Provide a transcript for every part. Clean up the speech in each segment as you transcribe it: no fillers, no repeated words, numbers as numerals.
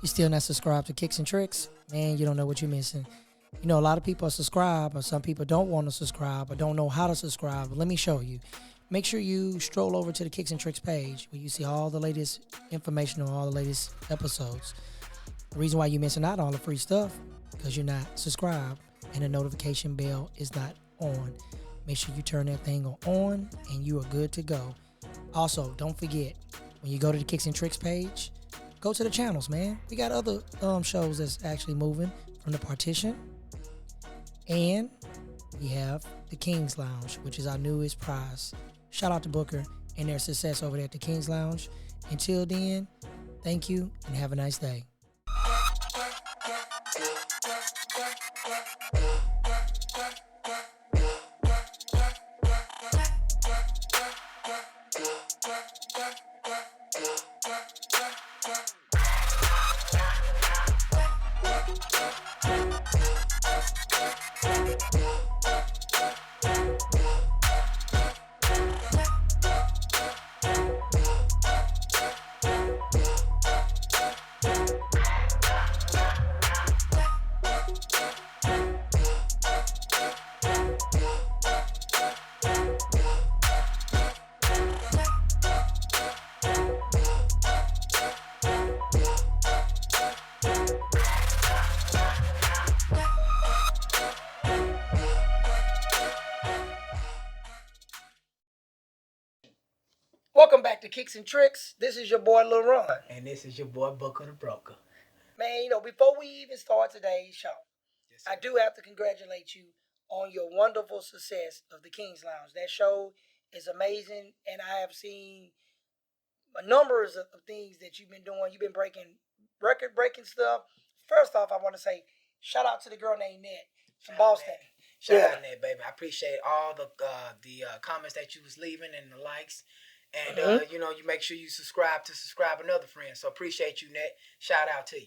You still not subscribed to Kickz and Trickz? Man, you don't know what you're missing. You know, a lot of people are subscribed, or some people don't want to subscribe, or don't know how to subscribe. But let me show you. Make sure you stroll over to the Kickz and Trickz page where you see all the latest information on all the latest episodes. The reason why you're missing out on all the free stuff, because you're not subscribed and the notification bell is not on. Make sure you turn that thing on and you are good to go. Also, don't forget, when you go to the Kickz and Trickz page, go to the channels, man. We got other shows that's actually moving from the Partition. And we have the King's Lounge, which is our newest prize. Shout out to Booker and their success over there at the King's Lounge. Until then, thank you and have a nice day. Welcome back to Kickz and Trickz. This is your boy Lil Ron. And this is your boy Booker the Broker. Man, before we even start today's show, Yes, I do have to congratulate you on your wonderful success of the King's Lounge. That show is amazing, and I have seen numbers of things that you've been doing. You've been breaking record-breaking stuff. First off, I want to say shout out to the girl named Ned from Boston. Shout out Ned, baby. I appreciate all the comments that you was leaving and the likes. And, you make sure you subscribe another friend. So appreciate you, Ned. Shout out to you.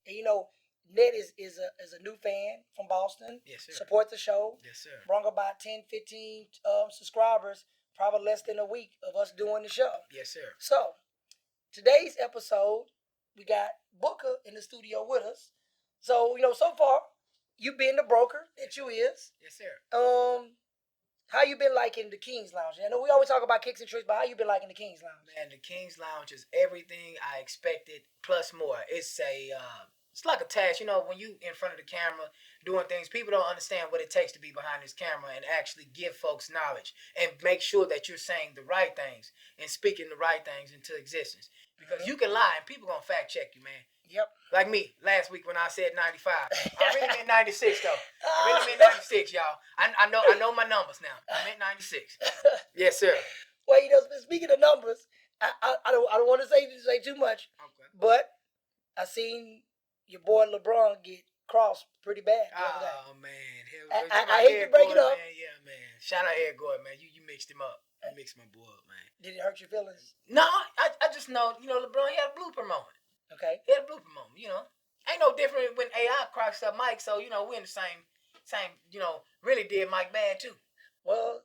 And, Ned is a new fan from Boston. Yes, sir. Support the show. Yes, sir. Brought about 10, 15 subscribers, probably less than a week of us doing the show. Yes, sir. So, today's episode, we got Booker in the studio with us. So, so far, you being the broker that you is. Yes, sir. How you been liking the King's Lounge? I know we always talk about Kickz and Trickz, but how you been liking the King's Lounge? Man, the King's Lounge is everything I expected plus more. It's like a task. When you in front of the camera doing things, people don't understand what it takes to be behind this camera and actually give folks knowledge and make sure that you're saying the right things and speaking the right things into existence. Because you can lie and people gonna fact check you, man. Yep. Like me last week when I said 95. I really meant 96 though. I really meant 96, y'all. I know my numbers now. I meant 96. Yes, sir. Well, speaking of numbers, I don't want to say too much. Okay. But I seen your boy LeBron get crossed pretty bad the other day. Oh man. I hate to break it up. Man. Yeah, man. Shout out Eric Gordon, man. You mixed him up. You mixed my boy up, man. Did it hurt your feelings? No, I just know, LeBron, he had a blooper moment. Okay. He had a blooper moment, Ain't no different when AI crossed up Mike, so, we're in the same, really did Mike bad too. Well,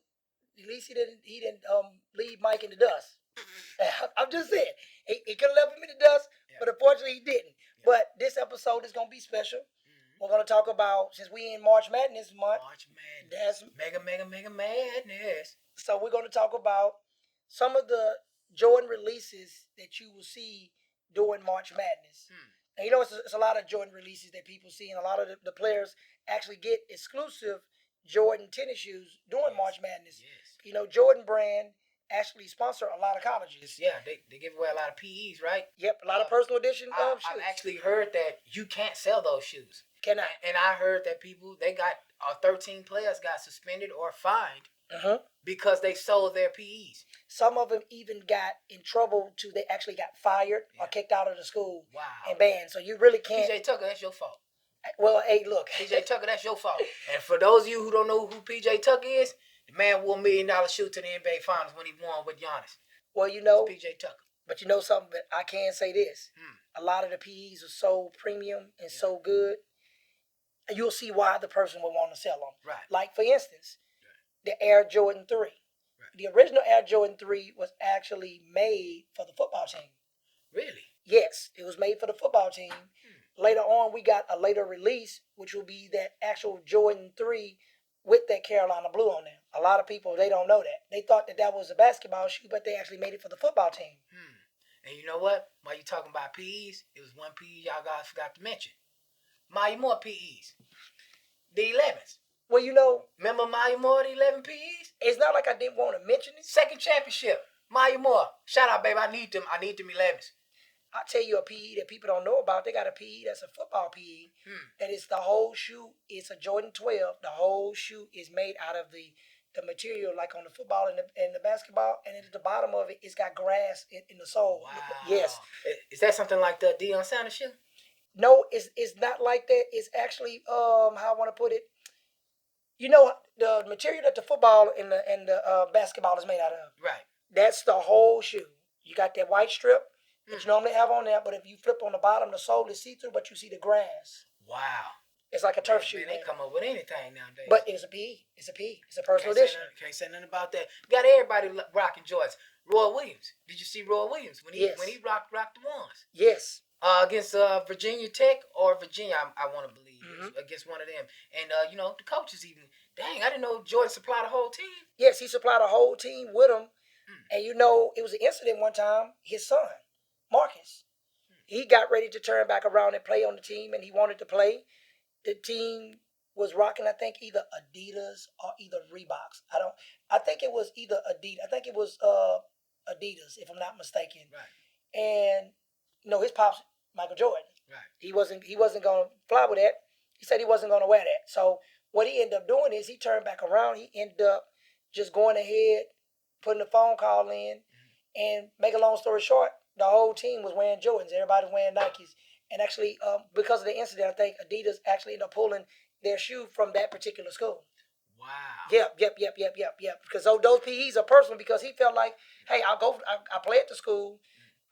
at least he didn't leave Mike in the dust. I'm just saying. He could have left him in the dust, but unfortunately he didn't. Yeah. But this episode is going to be special. Mm-hmm. We're going to talk about, since we in March Madness month. March Madness. That's mega madness. So we're going to talk about some of the Jordan releases that you will see during March Madness. And it's a lot of Jordan releases that people see, and a lot of the players actually get exclusive Jordan tennis shoes during March Madness. Yes. Jordan brand actually sponsor a lot of colleges. Yeah, they give away a lot of PEs, right? Yep, a lot of personal edition shoes. I've actually heard that you can't sell those shoes. Cannot. And I heard that 13 players got suspended or fined because they sold their PEs. Some of them even got in trouble they actually got fired or kicked out of the school. Wow. And banned. So you really can't. PJ Tucker, that's your fault. Well, hey, look. PJ Tucker, that's your fault. And for those of you who don't know who PJ Tucker is, the man won $1 million shoe to the NBA Finals when he won with Giannis. Well, it's PJ Tucker. But something, but I can say this. A lot of the PEs are so premium and so good. And you'll see why the person would want to sell them. Right. Like, for instance, the Air Jordan 3. Right. The original Air Jordan 3 was actually made for the football team. Really? Yes, it was made for the football team. Later on, we got a later release, which will be that actual Jordan 3 with that Carolina blue on there. A lot of people, they don't know that. They thought that was a basketball shoe, but they actually made it for the football team. And you know what? While you talking about PEs, it was one PE y'all guys forgot to mention. Maya Moore PEs. The 11s. Well, you know, remember Maya Moore, the 11 PEs? It's not like I didn't want to mention it. Second championship. Maya Moore. Shout out, baby. I need them 11s. I'll tell you a PE that people don't know about. They got a PE that's a football PE. That is the whole shoe. It's a Jordan 12. The whole shoe is made out of the material like on the football and the basketball. And at the bottom of it, it's got grass in the sole. Wow. Yes. Is that something like the Deion Sanders shoe? No, it's not like that. It's actually, how I want to put it. You know, the material that the football and the basketball is made out of. Right. That's the whole shoe. You got that white strip that you normally have on there, but if you flip on the bottom, the sole is see-through, but you see the grass. Wow. It's like a turf shoe. Man, they come up with anything nowadays. But it's a PE. It's a PE. It's a personal edition. Can't say nothing about that. Got everybody rocking Jordans. Roy Williams. Did you see Roy Williams when he rocked the ones? Yes. Against Virginia Tech or Virginia, I want to believe, against one of them. And, the coaches even, dang, I didn't know Jordan supplied a whole team. Yes, he supplied a whole team with him. And, it was an incident one time, his son, Marcus, he got ready to turn back around and play on the team, and he wanted to play. The team was rocking, I think, either Adidas or either Reeboks. I think it was either Adidas. I think it was Adidas, if I'm not mistaken. Right. And, his pops, Michael Jordan. Right. He wasn't going to fly with that. He said he wasn't going to wear that. So what he ended up doing is he turned back around. He ended up just going ahead, putting a phone call in, and make a long story short, the whole team was wearing Jordans. Everybody was wearing Nikes. And actually, because of the incident, I think Adidas actually ended up pulling their shoe from that particular school. Wow. Yep. Because those PEs are personal because he felt like, hey, I play at the school.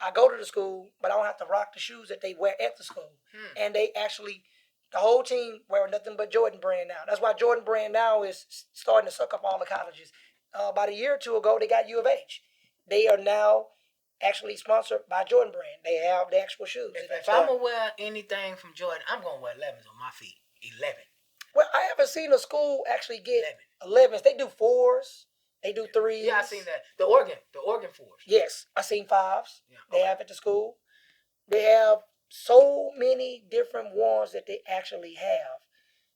I go to the school, but I don't have to rock the shoes that they wear at the school. And they actually, the whole team wear nothing but Jordan brand now. That's why Jordan brand now is starting to suck up all the colleges. About a year or two ago, they got U of H. They are now actually sponsored by Jordan brand. They have the actual shoes. If I'm going to wear anything from Jordan, I'm going to wear 11s on my feet. 11. Well, I haven't seen a school actually get 11s. They do 4s. They do 3s. Yeah, I seen that. The Oregon 4s. Yes, I seen 5s. Yeah, They have at the school. They have so many different ones that they actually have.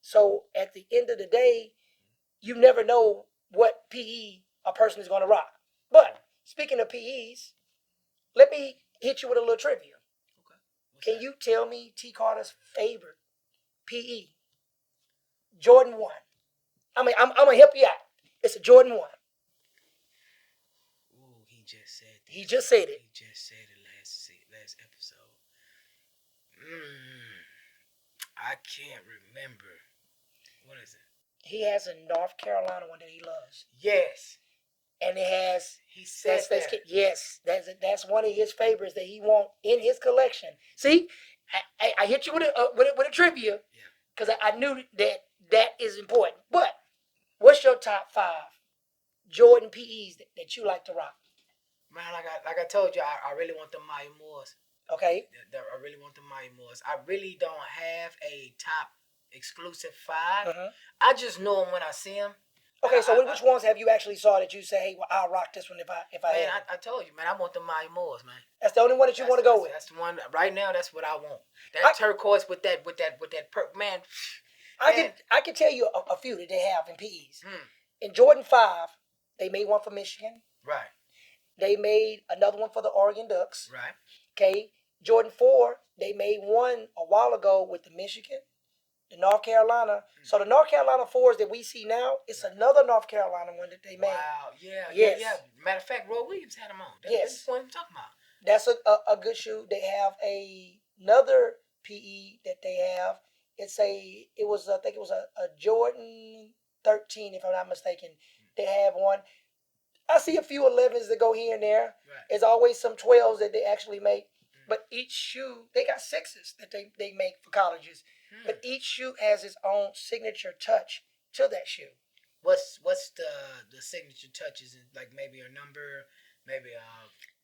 So at the end of the day, you never know what PE a person is going to rock. But speaking of PEs, let me hit you with a little trivia. Okay. Can you tell me T. Carter's favorite PE? Jordan 1. I'm going to help you out. It's a Jordan 1. Ooh, he just said it. He just said it last episode. I can't remember. What is it? He has a North Carolina one that he loves. Yes. And it has. He said that. Yes, that's one of his favorites that he wants in his collection. See, I hit you with a trivia because I knew that is important. But what's your top 5 Jordan PEs that you like to rock? Man, like I told you, I really want the Maya Moores. Okay. I really want the Maya Moores. I really don't have a top exclusive 5. I just know them when I see them. Okay, so which ones have you actually saw that you say, hey, well, I'll rock this one if I man, I told you, man, I want the Maya Moores, man. That's the only one that you want to go with. That's the one right now. That's what I want. That turquoise with that man. I can tell you a few that they have in PEs. In Jordan 5, they made one for Michigan. Right. They made another one for the Oregon Ducks. Right. Okay. Jordan 4, they made one a while ago with the Michigan, the North Carolina. So the North Carolina 4s that we see now, it's another North Carolina one that they made. Wow. Yeah. Yes. Yeah. Matter of fact, Roy Williams had them on. That's what I'm talking about. That's a good shoe. They have another PE that they have. I think it was a Jordan 13, if I'm not mistaken. They have one. I see a few 11s that go here and there. Right. There's always some 12s that they actually make. But each shoe, they got 6s that they make for colleges. But each shoe has its own signature touch to that shoe. What's the signature touches? Like maybe a number, maybe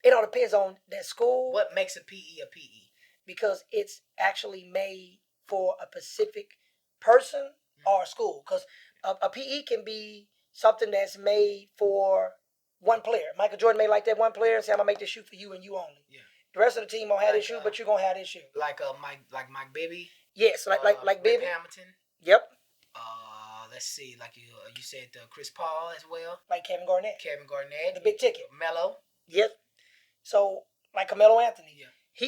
It all depends on that school. What makes a PE a PE? Because it's actually made for a specific person or a school. Because a PE can be something that's made for one player. Michael Jordan may like that one player and say, I'm going to make this shoe for you and you only. Yeah. The rest of the team won't have this shoe, but you're going to have this shoe. Like Mike Bibby? Yes, like Bibby. Hamilton? Yep. Let's see, like you said, Chris Paul as well. Like Kevin Garnett. The big ticket. Melo. Yep. So, like Carmelo Anthony. Yeah.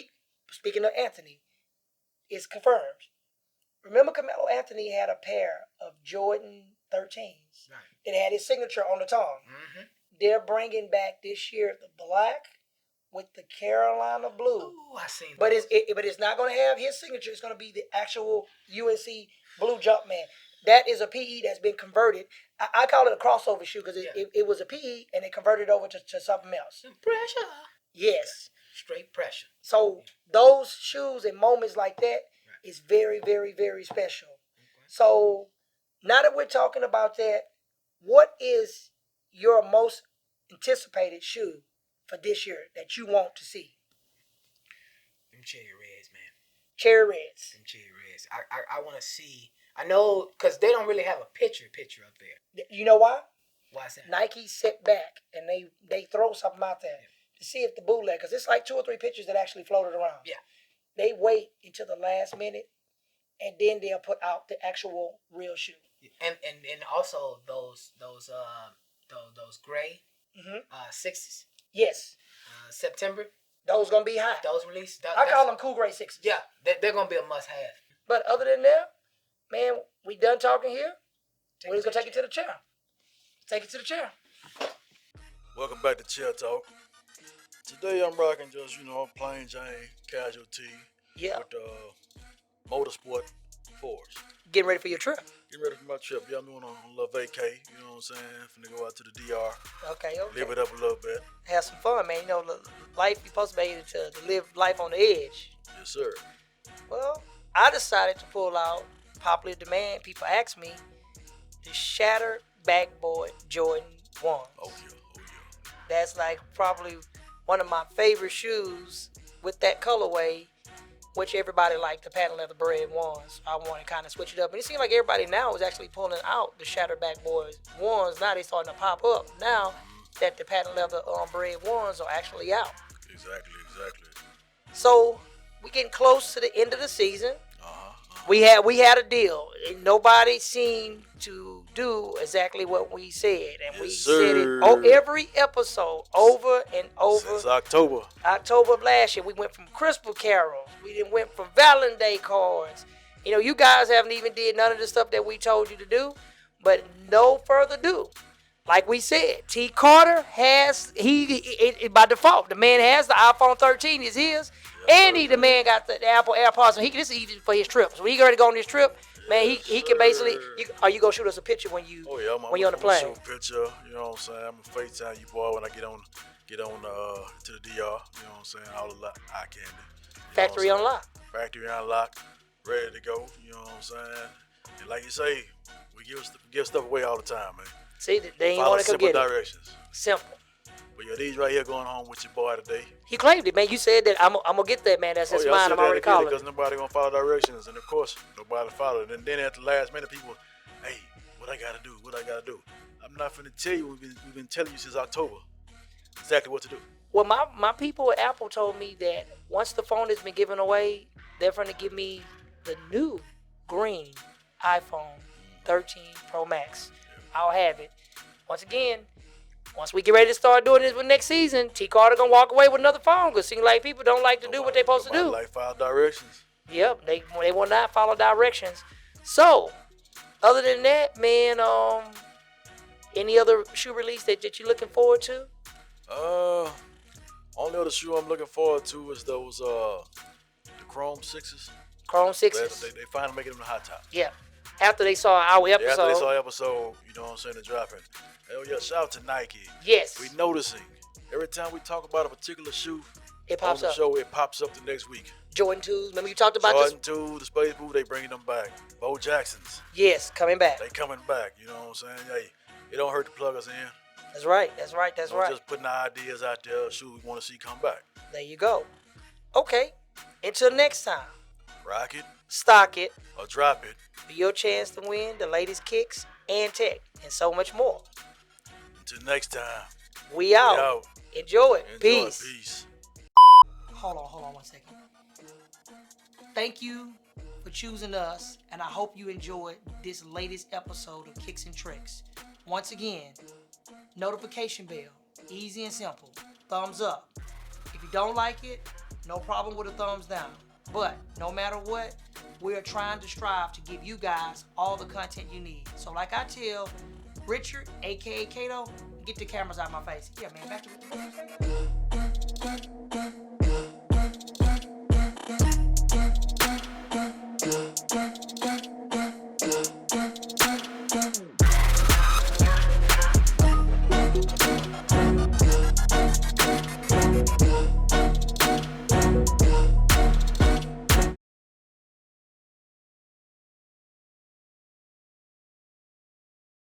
Speaking of Anthony, it's confirmed. Remember Carmelo Anthony had a pair of Jordan 13s that had his signature on the tongue. Mm-hmm. They're bringing back this year the black with the Carolina blue. Ooh, I seen but it's not going to have his signature. It's going to be the actual UNC blue Jumpman. That is a PE that's been converted. I call it a crossover shoe because it was a PE and they converted over to something else. Pressure. Yes. Straight pressure. So those shoes and moments like that is very, very, very special. Okay. So now that we're talking about that, what is your most anticipated shoe for this year that you want to see? Them cherry reds, man. Cherry reds. Them cherry reds. I want to see. I know because they don't really have a picture up there. You know why? Why is that? Nike sit back and they throw something out there to see if the bootleg, because it's like 2 or 3 pictures that actually floated around. Yeah. They wait until the last minute and then they'll put out the actual real shoe. And also those gray sixes. Yes. September. Those gonna be hot. Those released. I call them cool gray sixes. Yeah, they're gonna be a must have. But other than that, man, we done talking here. We're just gonna take it to the chair. Take it to the chair. Welcome back to Chair Talk. Today I'm rocking just, plain Jane casual tee with motorsport 4s. Getting ready for your trip. Getting ready for my trip. Yeah, I'm doing a little vacay, you know what I'm saying? Finna go out to the DR. Okay. Live it up a little bit. Have some fun, man. Life, you're supposed to be able to live life on the edge. Yes, sir. Well, I decided to pull out popular demand. People ask me the shattered backboard Jordan 1. Oh yeah. That's like probably one of my favorite shoes with that colorway, which everybody liked, the patent leather bread ones. I want to kind of switch it up. And it seems like everybody now is actually pulling out the shattered backboard ones. Now they're starting to pop up now that the patent leather bread ones are actually out. Exactly. So we're getting close to the end of the season. We had a deal. Nobody seemed to do exactly what we said, and we said it every episode over and over. Since October of last year, we went from Crystal Carols. We then went from Valentine's Day cards. You guys haven't even did none of the stuff that we told you to do. But no further ado. Like we said, T. Carter has by default. The man has the iPhone 13 is his. And the man got the Apple AirPods, so this is even for his trip. So he ready to go on this trip, man. He can basically. Are you gonna shoot us a picture when you when you're on the plane? Shoot a picture. You know what I'm saying? I'm gonna FaceTime you, boy, when I get on to the DR. You know what I'm saying? All the eye candy. Factory unlocked. Factory unlocked, ready to go. You know what I'm saying? And like you say, we give stuff away all the time, man. See, they ain't want to come get simple directions. Simple. But these right here going home with your boy today. He claimed it, man. You said that I'm gonna get that, man. That's his mine. I'm already calling. Because nobody gonna follow directions, and of course nobody followed. And then at the last minute, people, hey, what I gotta do? I'm not finna tell you. We've been telling you since October exactly what to do. Well, my people at Apple told me that once the phone has been given away, they're gonna give me the new green iPhone 13 Pro Max. I'll have it. Once again. Once we get ready to start doing this with next season, T. Carter gonna walk away with another phone because seems like people don't like to do what they're supposed to do. Like follow directions. Yep, they will not follow directions. So, other than that, man, any other shoe release that you're looking forward to? Only other shoe I'm looking forward to is those the Chrome 6s. Chrome 6s. They finally making them the hot top. Yeah. After they saw our episode. After they saw the episode, you know what I'm saying, the dropping. Hell yeah, shout out to Nike. Yes. We noticing. Every time we talk about a particular shoe, it pops on the up. show, it pops up the next week. Jordan 2s. Remember you talked about Jordan 2, the Space Boot, they bringing them back. Bo Jacksons. Yes, coming back. They coming back. You know what I'm saying? Hey, it don't hurt to plug us in. That's right. That's right. That's Don't right. just putting our ideas out there. Shoot, we want to see come back. There you go. Okay. Until next time. Rock it. Stock it. Or drop it. Be your chance to win the latest kicks and tech and so much more. Until next time. We out. Enjoy it. Peace. Hold on 1 second. Thank you for choosing us, and I hope you enjoyed this latest episode of Kickz and Trickz. Once again, notification bell, easy and simple. Thumbs up. If you don't like it, no problem with a thumbs down. But no matter what, we are trying to strive to give you guys all the content you need. So like I tell Richard, aka Kato, get the cameras out of my face. Yeah, man, back to it.